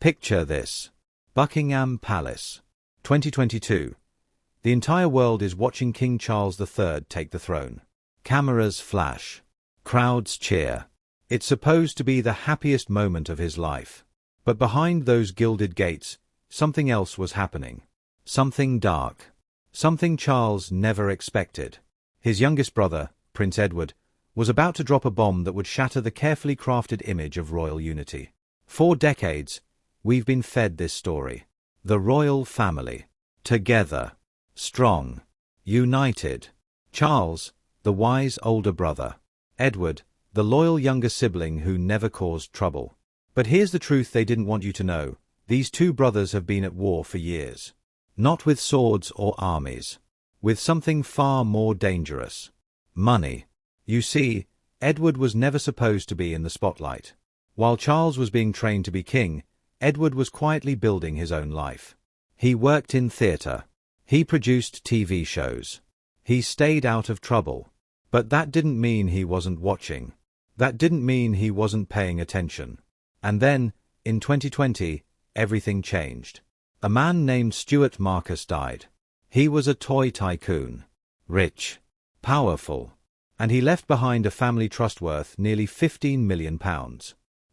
Picture this. Buckingham Palace. 2022. The entire world is watching King Charles III take the throne. Cameras flash. Crowds cheer. It's supposed to be the happiest moment of his life. But behind those gilded gates, something else was happening. Something dark. Something Charles never expected. His youngest brother, Prince Edward, was about to drop a bomb that would shatter the carefully crafted image of royal unity. For decades, we've been fed this story. The royal family. Together. Strong. United. Charles, the wise older brother. Edward, the loyal younger sibling who never caused trouble. But here's the truth they didn't want you to know. These two brothers have been at war for years. Not with swords or armies. With something far more dangerous. Money. You see, Edward was never supposed to be in the spotlight. While Charles was being trained to be king, Edward was quietly building his own life. He worked in theatre. He produced TV shows. He stayed out of trouble. But that didn't mean he wasn't watching. That didn't mean he wasn't paying attention. And then, in 2020, everything changed. A man named Stuart Marcus died. He was a toy tycoon. Rich. Powerful. And he left behind a family trust worth nearly £15 million.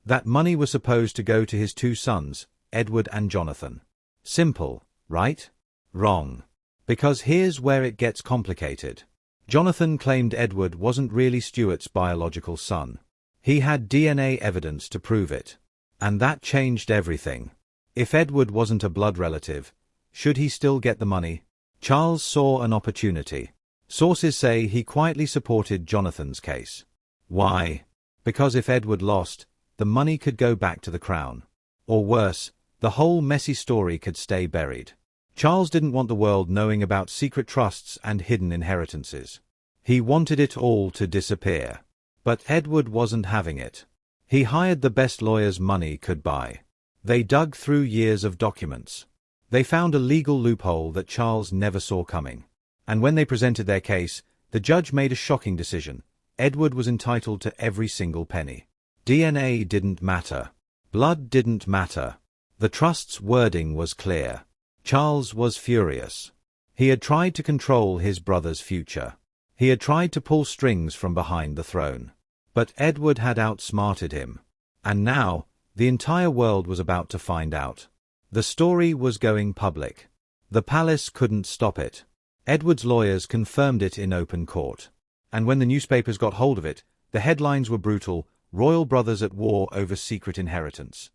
That money was supposed to go to his two sons, Edward and Jonathan. Simple, right? Wrong. Because here's where it gets complicated. Jonathan claimed Edward wasn't really Stuart's biological son. He had DNA evidence to prove it. And that changed everything. If Edward wasn't a blood relative, should he still get the money? Charles saw an opportunity. Sources say he quietly supported Jonathan's case. Why? Because if Edward lost, the money could go back to the crown. Or worse, the whole messy story could stay buried. Charles didn't want the world knowing about secret trusts and hidden inheritances. He wanted it all to disappear. But Edward wasn't having it. He hired the best lawyers money could buy. They dug through years of documents. They found a legal loophole that Charles never saw coming. And when they presented their case, the judge made a shocking decision. Edward was entitled to every single penny. DNA didn't matter. Blood didn't matter. The trust's wording was clear. Charles was furious. He had tried to control his brother's future. He had tried to pull strings from behind the throne. But Edward had outsmarted him. And now, the entire world was about to find out. The story was going public. The palace couldn't stop it. Edward's lawyers confirmed it in open court. And when the newspapers got hold of it, the headlines were brutal: royal brothers at war over secret inheritance.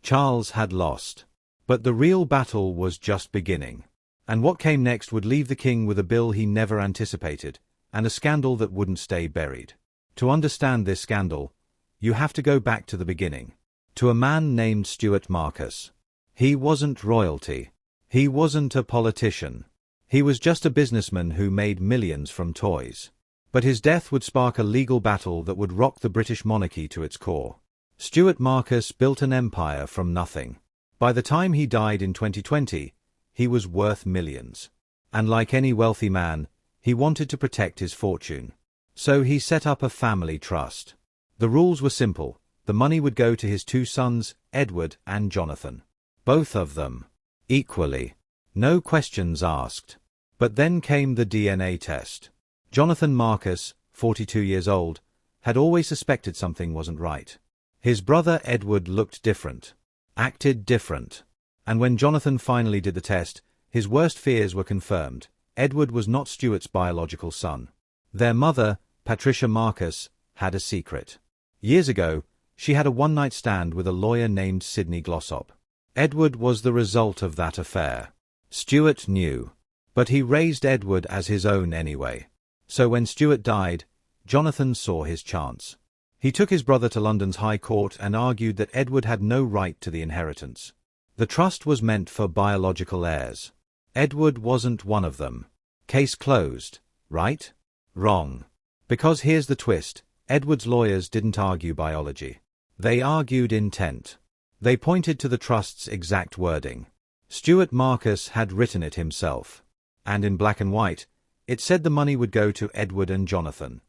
Charles had lost. But the real battle was just beginning. And what came next would leave the king with a bill he never anticipated, and a scandal that wouldn't stay buried. To understand this scandal, you have to go back to the beginning. To a man named Stuart Marcus. He wasn't royalty. He wasn't a politician. He was just a businessman who made millions from toys. But his death would spark a legal battle that would rock the British monarchy to its core. Stuart Marcus built an empire from nothing. By the time he died in 2020, he was worth millions. And like any wealthy man, he wanted to protect his fortune. So he set up a family trust. The rules were simple. The money would go to his two sons, Edward and Jonathan. Both of them. Equally. No questions asked. But then came the DNA test. Jonathan Marcus, 42 years old, had always suspected something wasn't right. His brother Edward looked different. Acted different. And when Jonathan finally did the test, his worst fears were confirmed. Edward was not Stuart's biological son. Their mother, Patricia Marcus, had a secret. Years ago, she had a one-night stand with a lawyer named Sidney Glossop. Edward was the result of that affair. Stuart knew. But he raised Edward as his own anyway. So when Stuart died, Jonathan saw his chance. He took his brother to London's High Court and argued that Edward had no right to the inheritance. The trust was meant for biological heirs. Edward wasn't one of them. Case closed, right? Wrong. Because here's the twist. Edward's lawyers didn't argue biology. They argued intent. They pointed to the trust's exact wording. Stuart Marcus had written it himself. And in black and white, it said the money would go to Edward and Jonathan.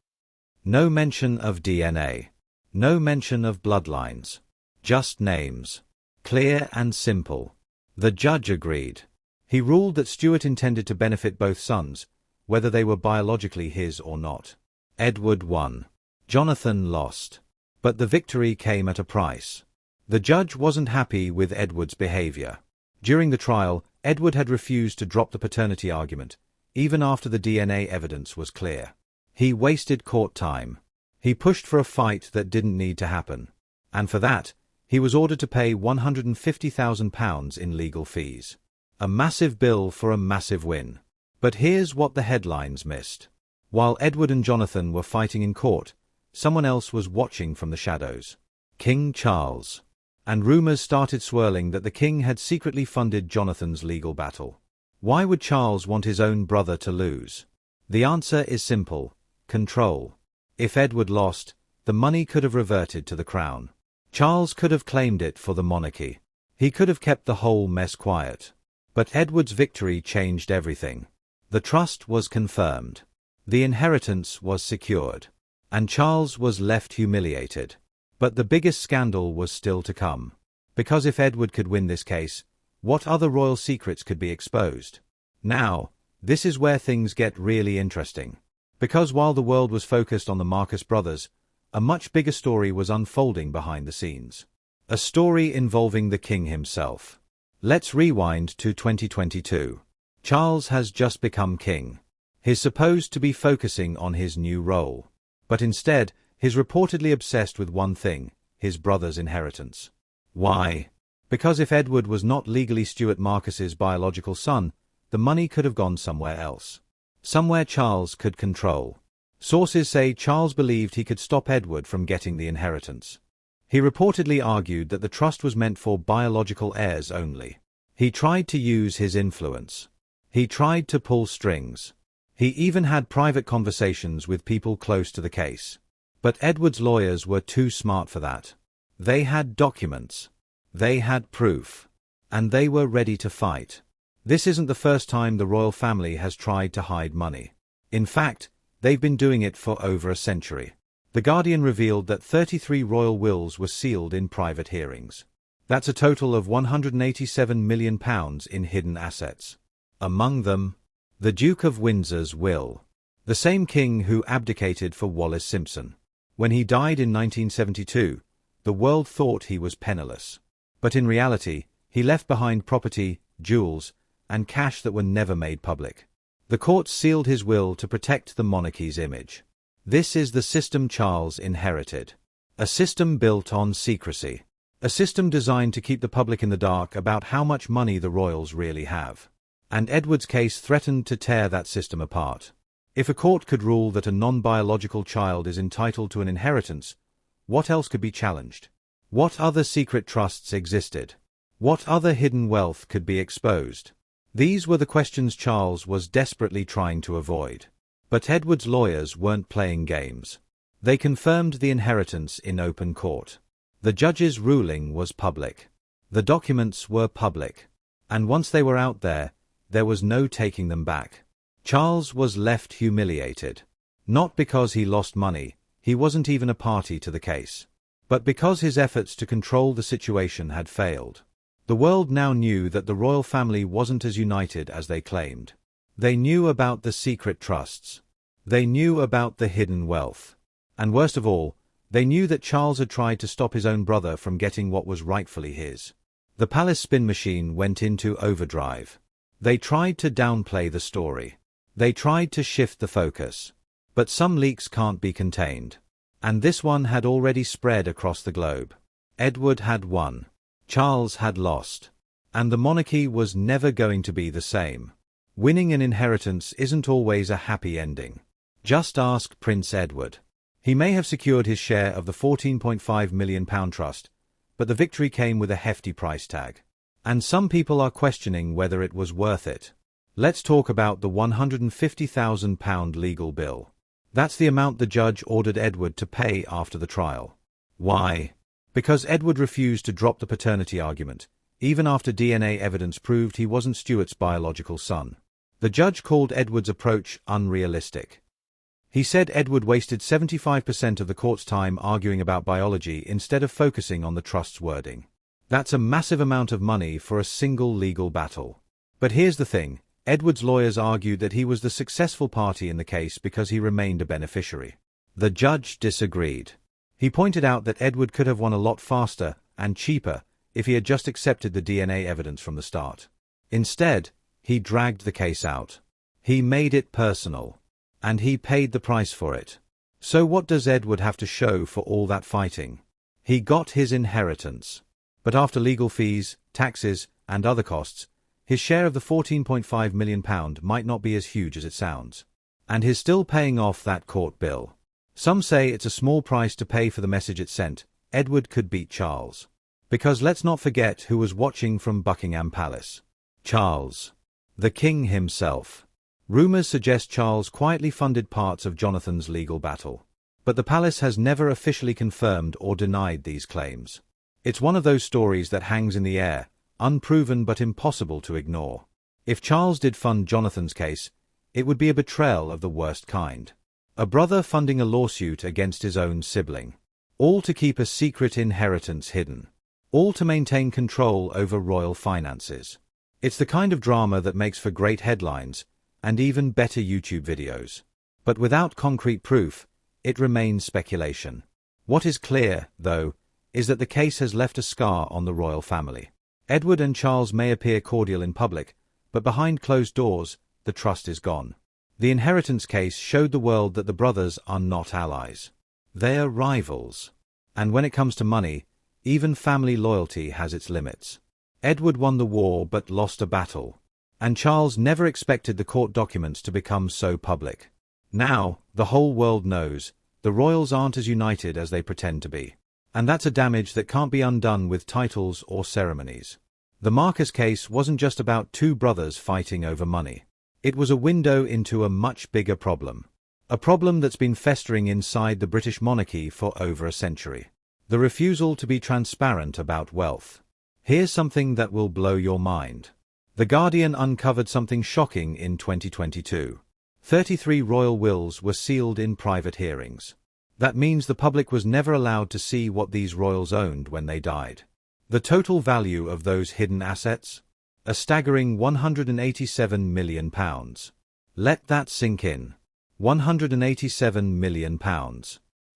No mention of DNA. No mention of bloodlines. Just names. Clear and simple. The judge agreed. He ruled that Stuart intended to benefit both sons, whether they were biologically his or not. Edward won. Jonathan lost. But the victory came at a price. The judge wasn't happy with Edward's behavior. During the trial, Edward had refused to drop the paternity argument, even after the DNA evidence was clear. He wasted court time. He pushed for a fight that didn't need to happen. And for that, he was ordered to pay £150,000 in legal fees. A massive bill for a massive win. But here's what the headlines missed. While Edward and Jonathan were fighting in court, someone else was watching from the shadows. King Charles. And rumors started swirling that the king had secretly funded Jonathan's legal battle. Why would Charles want his own brother to lose? The answer is simple: control. If Edward lost, the money could have reverted to the crown. Charles could have claimed it for the monarchy. He could have kept the whole mess quiet. But Edward's victory changed everything. The trust was confirmed. The inheritance was secured. And Charles was left humiliated. But the biggest scandal was still to come. Because if Edward could win this case, what other royal secrets could be exposed? Now, this is where things get really interesting. Because while the world was focused on the Marcus brothers, a much bigger story was unfolding behind the scenes. A story involving the king himself. Let's rewind to 2022. Charles has just become king. He's supposed to be focusing on his new role. But instead, he's reportedly obsessed with one thing: his brother's inheritance. Why? Because if Edward was not legally Stuart Marcus's biological son, the money could have gone somewhere else. Somewhere Charles could control. Sources say Charles believed he could stop Edward from getting the inheritance. He reportedly argued that the trust was meant for biological heirs only. He tried to use his influence. He tried to pull strings. He even had private conversations with people close to the case. But Edward's lawyers were too smart for that. They had documents. They had proof. And they were ready to fight. This isn't the first time the royal family has tried to hide money. In fact, they've been doing it for over a century. The Guardian revealed that 33 royal wills were sealed in private hearings. That's a total of £187 million in hidden assets. Among them, the Duke of Windsor's will. The same king who abdicated for Wallis Simpson. When he died in 1972, the world thought he was penniless. But in reality, he left behind property, jewels, and cash that were never made public. The courts sealed his will to protect the monarchy's image. This is the system Charles inherited. A system built on secrecy. A system designed to keep the public in the dark about how much money the royals really have. And Edward's case threatened to tear that system apart. If a court could rule that a non-biological child is entitled to an inheritance, what else could be challenged? What other secret trusts existed? What other hidden wealth could be exposed? These were the questions Charles was desperately trying to avoid. But Edward's lawyers weren't playing games. They confirmed the inheritance in open court. The judge's ruling was public. The documents were public. And once they were out there was no taking them back. Charles was left humiliated. Not because he lost money, he wasn't even a party to the case. But because his efforts to control the situation had failed. The world now knew that the royal family wasn't as united as they claimed. They knew about the secret trusts. They knew about the hidden wealth. And worst of all, they knew that Charles had tried to stop his own brother from getting what was rightfully his. The palace spin machine went into overdrive. They tried to downplay the story. They tried to shift the focus. But some leaks can't be contained. And this one had already spread across the globe. Edward had won. Charles had lost. And the monarchy was never going to be the same. Winning an inheritance isn't always a happy ending. Just ask Prince Edward. He may have secured his share of the £14.5 million trust, but the victory came with a hefty price tag. And some people are questioning whether it was worth it. Let's talk about the £150,000 legal bill. That's the amount the judge ordered Edward to pay after the trial. Why? Because Edward refused to drop the paternity argument, even after DNA evidence proved he wasn't Stuart's biological son. The judge called Edward's approach unrealistic. He said Edward wasted 75% of the court's time arguing about biology instead of focusing on the trust's wording. That's a massive amount of money for a single legal battle. But here's the thing, Edward's lawyers argued that he was the successful party in the case because he remained a beneficiary. The judge disagreed. He pointed out that Edward could have won a lot faster and cheaper if he had just accepted the DNA evidence from the start. Instead, he dragged the case out. He made it personal. And he paid the price for it. So what does Edward have to show for all that fighting? He got his inheritance. But after legal fees, taxes, and other costs, his share of the £14.5 million might not be as huge as it sounds. And he's still paying off that court bill. Some say it's a small price to pay for the message it sent. Edward could beat Charles. Because let's not forget who was watching from Buckingham Palace. Charles. The king himself. Rumours suggest Charles quietly funded parts of Jonathan's legal battle. But the palace has never officially confirmed or denied these claims. It's one of those stories that hangs in the air, unproven but impossible to ignore. If Charles did fund Jonathan's case, it would be a betrayal of the worst kind. A brother funding a lawsuit against his own sibling. All to keep a secret inheritance hidden. All to maintain control over royal finances. It's the kind of drama that makes for great headlines, and even better YouTube videos. But without concrete proof, it remains speculation. What is clear, though, is that the case has left a scar on the royal family. Edward and Charles may appear cordial in public, but behind closed doors, the trust is gone. The inheritance case showed the world that the brothers are not allies. They are rivals. And when it comes to money, even family loyalty has its limits. Edward won the war but lost a battle. And Charles never expected the court documents to become so public. Now, the whole world knows, the royals aren't as united as they pretend to be. And that's a damage that can't be undone with titles or ceremonies. The Marcus case wasn't just about two brothers fighting over money. It was a window into a much bigger problem. A problem that's been festering inside the British monarchy for over a century. The refusal to be transparent about wealth. Here's something that will blow your mind. The Guardian uncovered something shocking in 2022. 33 royal wills were sealed in private hearings. That means the public was never allowed to see what these royals owned when they died. The total value of those hidden assets? A staggering £187 million. Let that sink in. £187 million.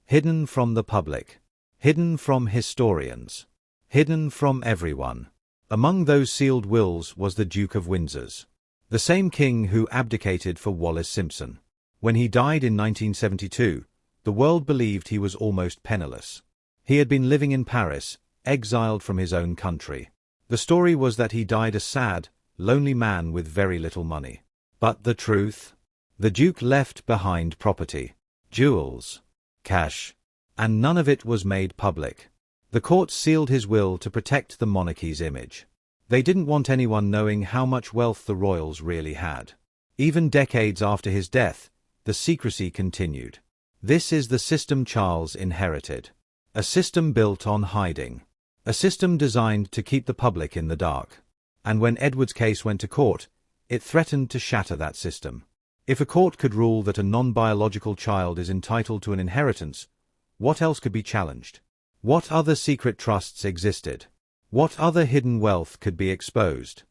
Hidden from the public. Hidden from historians. Hidden from everyone. Among those sealed wills was the Duke of Windsor's. The same king who abdicated for Wallis Simpson. When he died in 1972, the world believed he was almost penniless. He had been living in Paris, exiled from his own country. The story was that he died a sad, lonely man with very little money. But the truth? The Duke left behind property, jewels, cash, and none of it was made public. The courts sealed his will to protect the monarchy's image. They didn't want anyone knowing how much wealth the royals really had. Even decades after his death, the secrecy continued. This is the system Charles inherited. A system built on hiding. A system designed to keep the public in the dark. And when Edward's case went to court, it threatened to shatter that system. If a court could rule that a non-biological child is entitled to an inheritance, what else could be challenged? What other secret trusts existed? What other hidden wealth could be exposed?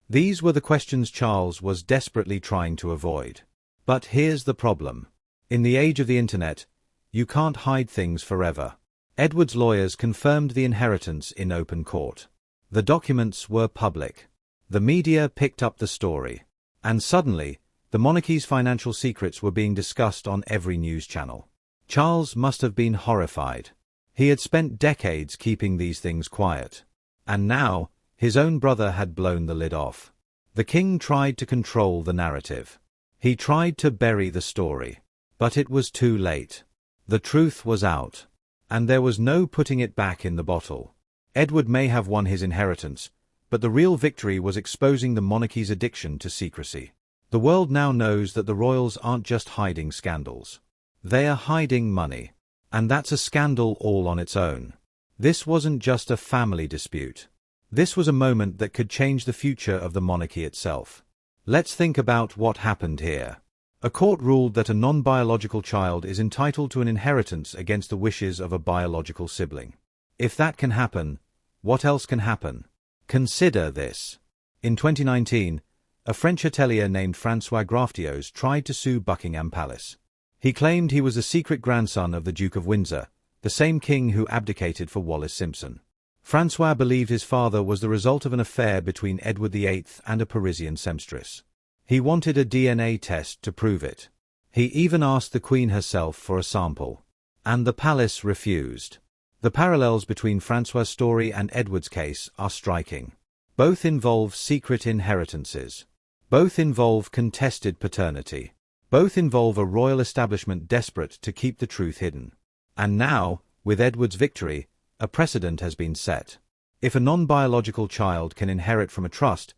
These were the questions Charles was desperately trying to avoid. But here's the problem. In the age of the internet, you can't hide things forever. Edward's lawyers confirmed the inheritance in open court. The documents were public. The media picked up the story. And suddenly, the monarchy's financial secrets were being discussed on every news channel. Charles must have been horrified. He had spent decades keeping these things quiet. And now, his own brother had blown the lid off. The king tried to control the narrative. He tried to bury the story. But it was too late. The truth was out. And there was no putting it back in the bottle. Edward may have won his inheritance, but the real victory was exposing the monarchy's addiction to secrecy. The world now knows that the royals aren't just hiding scandals. They are hiding money. And that's a scandal all on its own. This wasn't just a family dispute. This was a moment that could change the future of the monarchy itself. Let's think about what happened here. A court ruled that a non-biological child is entitled to an inheritance against the wishes of a biological sibling. If that can happen, What else can happen? Consider this. In 2019, a French hotelier named Francois Graftios tried to sue Buckingham Palace. He claimed he was a secret grandson of the Duke of Windsor, the same king who abdicated for Wallis Simpson. Francois believed his father was the result of an affair between Edward VIII and a Parisian seamstress. He wanted a DNA test to prove it. He even asked the Queen herself for a sample. And the palace refused. The parallels between Francois' story and Edward's case are striking. Both involve secret inheritances. Both involve contested paternity. Both involve a royal establishment desperate to keep the truth hidden. And now, with Edward's victory, a precedent has been set. If a non-biological child can inherit from a trust,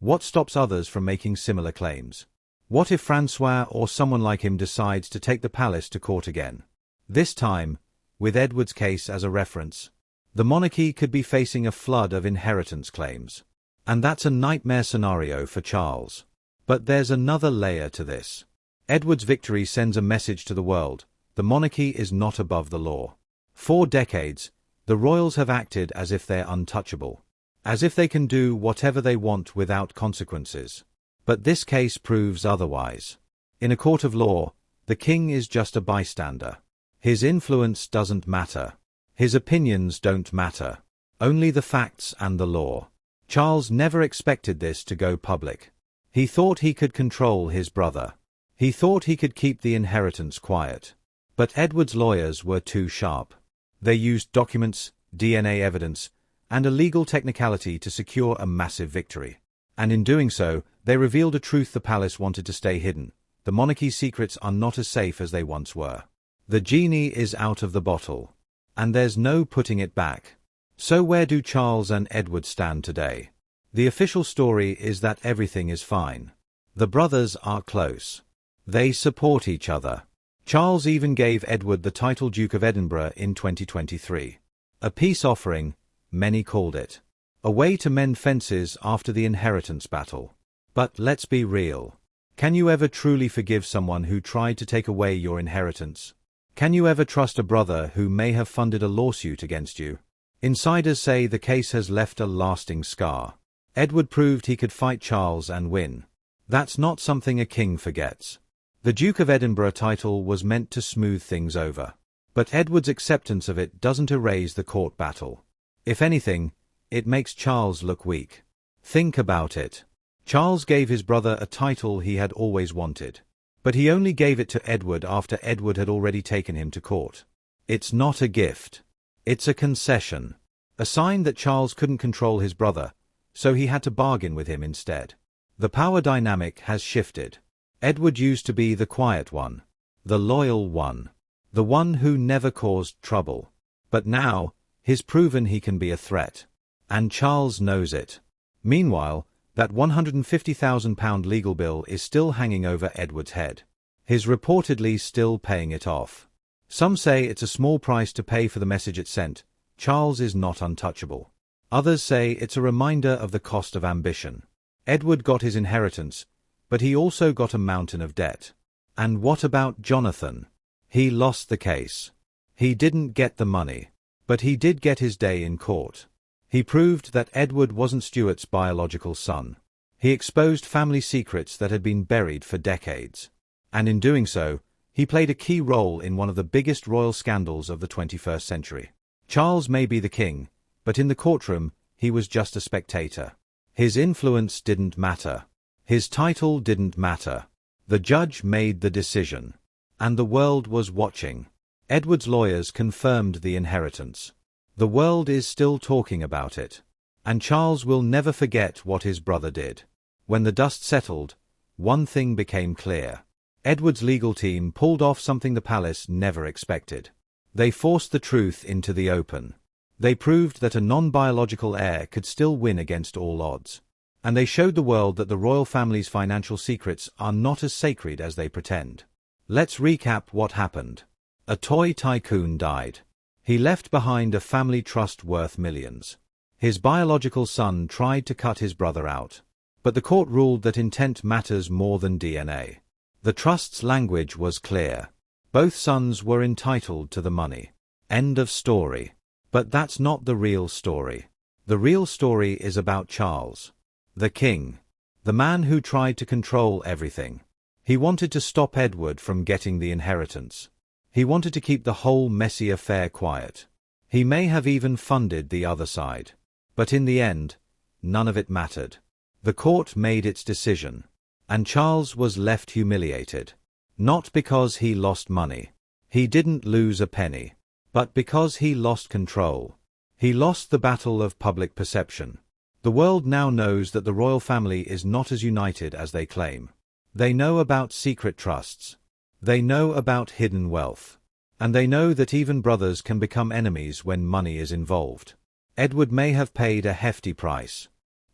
what stops others from making similar claims? What if Francois or someone like him decides to take the palace to court again? This time, with Edward's case as a reference, the monarchy could be facing a flood of inheritance claims. And that's a nightmare scenario for Charles. But there's another layer to this. Edward's victory sends a message to the world: the monarchy is not above the law. For decades, the royals have acted as if they're untouchable, as if they can do whatever they want without consequences. But this case proves otherwise. In a court of law, the king is just a bystander. His influence doesn't matter. His opinions don't matter. Only the facts and the law. Charles never expected this to go public. He thought he could control his brother. He thought he could keep the inheritance quiet. But Edward's lawyers were too sharp. They used documents, DNA evidence, and a legal technicality to secure a massive victory. And in doing so, they revealed a truth the palace wanted to stay hidden. The monarchy's secrets are not as safe as they once were. The genie is out of the bottle. And there's no putting it back. So where do Charles and Edward stand today? The official story is that everything is fine. The brothers are close. They support each other. Charles even gave Edward the title Duke of Edinburgh in 2023. A peace offering, many called it. A way to mend fences after the inheritance battle. But let's be real. Can you ever truly forgive someone who tried to take away your inheritance? Can you ever trust a brother who may have funded a lawsuit against you? Insiders say the case has left a lasting scar. Edward proved he could fight Charles and win. That's not something a king forgets. The Duke of Edinburgh title was meant to smooth things over. But Edward's acceptance of it doesn't erase the court battle. If anything, it makes Charles look weak. Think about it. Charles gave his brother a title he had always wanted. But he only gave it to Edward after Edward had already taken him to court. It's not a gift. It's a concession. A sign that Charles couldn't control his brother, so he had to bargain with him instead. The power dynamic has shifted. Edward used to be the quiet one, the loyal one, the one who never caused trouble. But now, he's proven he can be a threat. And Charles knows it. Meanwhile, that £150,000 legal bill is still hanging over Edward's head. He's reportedly still paying it off. Some say it's a small price to pay for the message it sent: Charles is not untouchable. Others say it's a reminder of the cost of ambition. Edward got his inheritance, but he also got a mountain of debt. And what about Jonathan? He lost the case. He didn't get the money. But he did get his day in court. He proved that Edward wasn't Stuart's biological son. He exposed family secrets that had been buried for decades. And in doing so, he played a key role in one of the biggest royal scandals of the 21st century. Charles may be the king, but in the courtroom, he was just a spectator. His influence didn't matter. His title didn't matter. The judge made the decision. And the world was watching. Edward's lawyers confirmed the inheritance. The world is still talking about it. And Charles will never forget what his brother did. When the dust settled, one thing became clear. Edward's legal team pulled off something the palace never expected. They forced the truth into the open. They proved that a non-biological heir could still win against all odds. And they showed the world that the royal family's financial secrets are not as sacred as they pretend. Let's recap what happened. A toy tycoon died. He left behind a family trust worth millions. His biological son tried to cut his brother out. But the court ruled that intent matters more than DNA. The trust's language was clear. Both sons were entitled to the money. End of story. But that's not the real story. The real story is about Charles, the king, the man who tried to control everything. He wanted to stop Edward from getting the inheritance. He wanted to keep the whole messy affair quiet. He may have even funded the other side. But in the end, none of it mattered. The court made its decision, and Charles was left humiliated. Not because he lost money. He didn't lose a penny. But because he lost control. He lost the battle of public perception. The world now knows that the royal family is not as united as they claim. They know about secret trusts. They know about hidden wealth. And they know that even brothers can become enemies when money is involved. Edward may have paid a hefty price.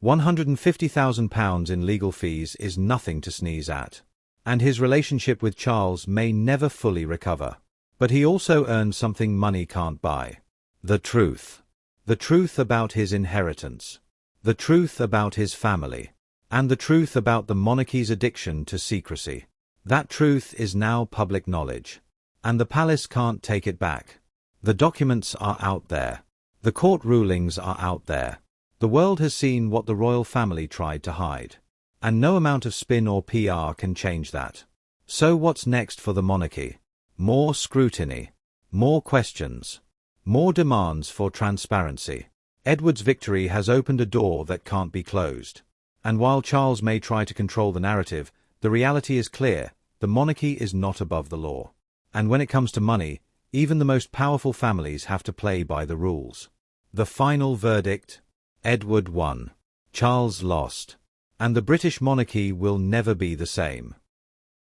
£150,000 in legal fees is nothing to sneeze at. And his relationship with Charles may never fully recover. But he also earned something money can't buy. The truth. The truth about his inheritance. The truth about his family. And the truth about the monarchy's addiction to secrecy. That truth is now public knowledge. And the palace can't take it back. The documents are out there. The court rulings are out there. The world has seen what the royal family tried to hide. And no amount of spin or PR can change that. So what's next for the monarchy? More scrutiny. More questions. More demands for transparency. Edward's victory has opened a door that can't be closed. And while Charles may try to control the narrative, the reality is clear: the monarchy is not above the law. And when it comes to money, even the most powerful families have to play by the rules. The final verdict: Edward won. Charles lost. And the British monarchy will never be the same.